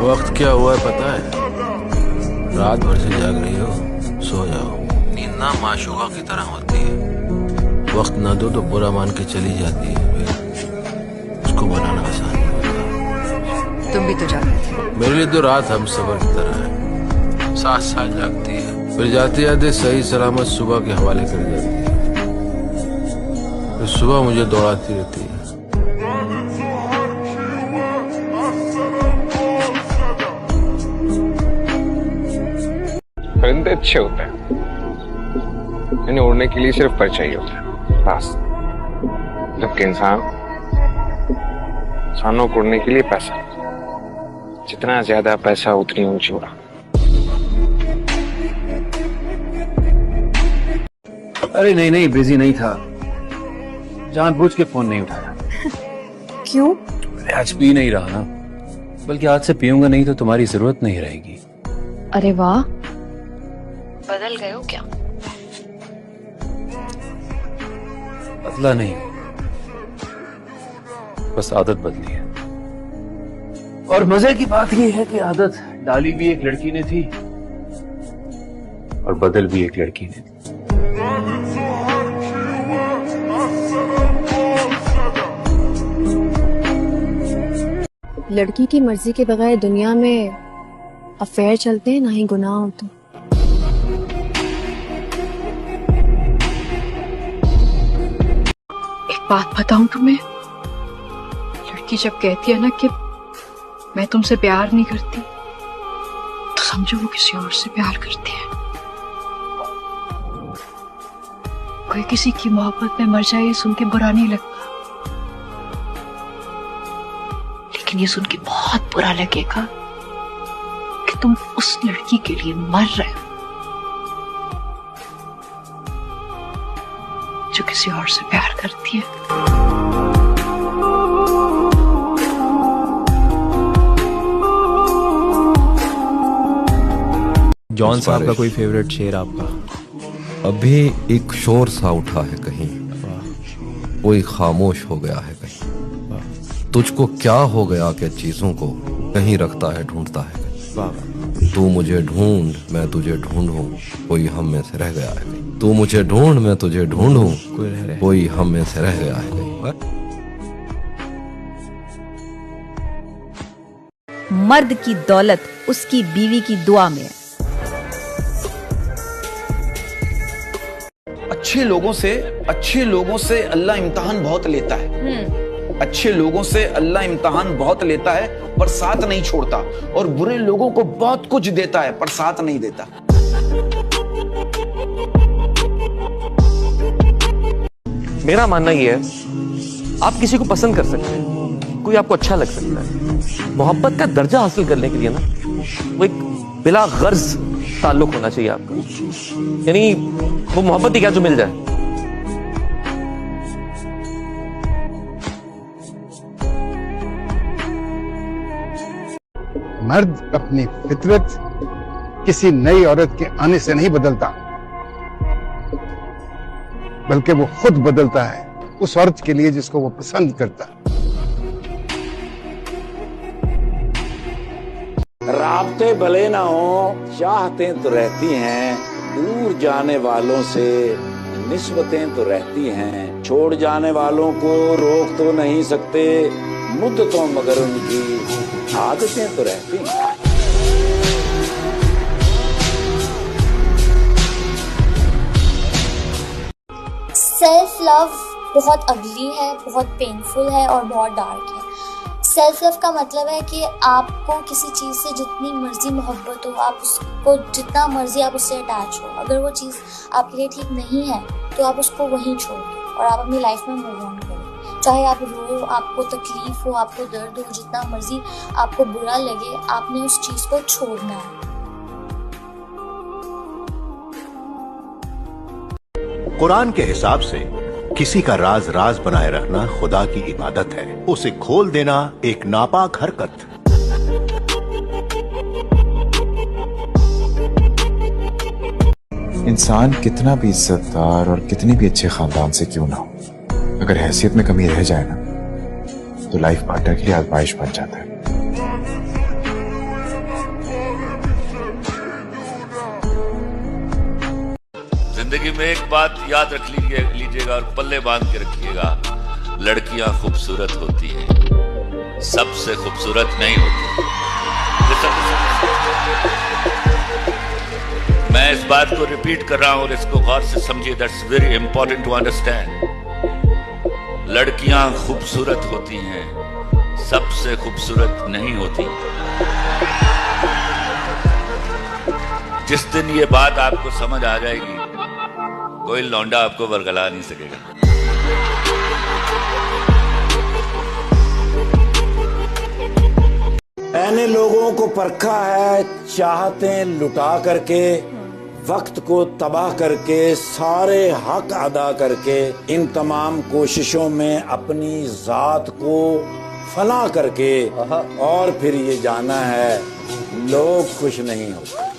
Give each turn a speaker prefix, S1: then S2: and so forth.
S1: वक्त क्या हुआ है पता है? रात भर से जाग रही हो, सो जाओ। नींद ना माशूका की तरह होती है, वक्त ना दो तो बुरा मान के चली जाती है, उसको बनाना आसान नहीं होता।
S2: तुम भी तो जागते थे।
S1: मेरे लिए तो रात हम सबर की तरह है, साथ साथ जागती है, फिर जाते जाते सही सलामत सुबह के हवाले कर जाती है, फिर सुबह मुझे दौड़ाती रहती है।
S3: परिंदे अच्छे होते हैं, इन्हें उड़ने के लिए सिर्फ पर चाहिए होता है बस। जबकि इंसानों को उड़ने के लिए पैसा, जितना ज्यादा पैसा उतनी ऊंची उड़ान।
S4: अरे नहीं नहीं, बिजी नहीं था, जानबूझ के फोन नहीं उठाया।
S2: क्यों?
S4: आज पी नहीं रहा ना, बल्कि आज से पीऊंगा नहीं तो तुम्हारी जरूरत नहीं रहेगी।
S2: अरे वाह, बदल गए हो क्या?
S4: बदला नहीं, बस आदत बदली है। और मजे की बात यह है कि आदत डाली भी एक लड़की ने थी और बदल भी एक लड़की ने थी।
S5: लड़की की मर्जी के बगैर दुनिया में अफेयर चलते हैं, ना ही गुनाह हो। तो
S2: एक बात बताऊं तुम्हें, लड़की जब कहती है ना कि मैं तुमसे प्यार नहीं करती, तो समझो वो किसी और से प्यार करती है। कोई किसी की मोहब्बत में मर जाए ये सुन के बुरा नहीं लगता, लेकिन ये सुन के बहुत बुरा लगेगा कि तुम उस लड़की के लिए मर रहे हो जो किसी और से प्यार करती है।
S6: जॉन साहब का कोई फेवरेट शेर आपका?
S7: अभी एक शोर सा उठा है कहीं, कोई खामोश हो गया है कहीं। तुझको क्या हो गया कि चीजों को कहीं रखता है ढूंढता है कहीं। तू मुझे ढूंढ मैं तुझे ढूंढूं, कोई हम में से रह गया है कहीं। तू मुझे ढूंढ मैं तुझे ढूंढूं, कोई हम में से रह गया है कहीं।
S8: मर्द की दौलत उसकी बीवी की दुआ में है।
S9: अच्छे लोगों से अल्लाह इम्तिहान बहुत लेता है। अच्छे लोगों से अल्लाह इम्तिहान बहुत लेता है पर साथ नहीं छोड़ता, और बुरे लोगों को बहुत कुछ देता है पर साथ नहीं देता।
S10: मेरा मानना यह है, आप किसी को पसंद कर सकते हैं, कोई आपको अच्छा लग सकता है। मोहब्बत का दर्जा हासिल करने के लिए ना वो एक बिला गर्ज ताल्लुक होना चाहिए आपका, यानी वो मोहब्बत ही क्या जो मिल जाए।
S11: मर्द अपनी फितरत किसी नई औरत के आने से नहीं बदलता, बल्कि वो खुद बदलता है उस औरत के लिए जिसको वो पसंद करता।
S12: राब्ते भले ना हो, चाहतें तो रहती हैं, दूर जाने वालों से निस्बतें तो रहती हैं। छोड़ जाने वालों को रोक तो नहीं सकते मुद्दतों, मगर उनकी आदतें तो रहती हैं।
S13: सेल्फ लव बहुत अगली है, बहुत पेनफुल है और बहुत डार्क है। सेल्फ लव का मतलब है कि आपको किसी चीज़ से जितनी मर्जी मोहब्बत हो, आप उसको जितना मर्जी आप उससे अटैच हो, अगर वो चीज़ आपके लिए ठीक नहीं है तो आप उसको वहीं छोड़ दो और आप अपनी लाइफ में मूव ऑन करो। चाहे आप रो, आपको तकलीफ हो, आपको दर्द हो, जितना मर्जी आपको बुरा लगे, आपने उस चीज़ को छोड़ना है।
S14: कुरान के हिसाब से किसी का राज राज बनाए रखना खुदा की इबादत है, उसे खोल देना एक नापाक हरकत।
S6: इंसान कितना भी इज्जतदार और कितने भी अच्छे खानदान से क्यों ना हो, अगर हैसियत में कमी रह जाए ना, तो लाइफ पार्टनर के लिए आजमाइश बन जाता है।
S12: जिंदगी में एक बात याद रख लीजिएगा और पल्ले बांध के रखिएगा, लड़कियां खूबसूरत होती हैं, सबसे खूबसूरत नहीं होती। मैं इस बात को रिपीट कर रहा हूं और इसको गौर से समझिए, that's very important to understand. लड़कियां खूबसूरत होती हैं, सबसे खूबसूरत नहीं होती। जिस दिन ये बात आपको समझ आ जाएगी, कोई लौंडा आपको वर्गला नहीं सकेगा। मैंने लोगों को परखा है, चाहते लुटा करके, वक्त को तबाह करके, सारे हक अदा करके, इन तमाम कोशिशों में अपनी जात को फना करके, और फिर ये जाना है लोग खुश नहीं होते।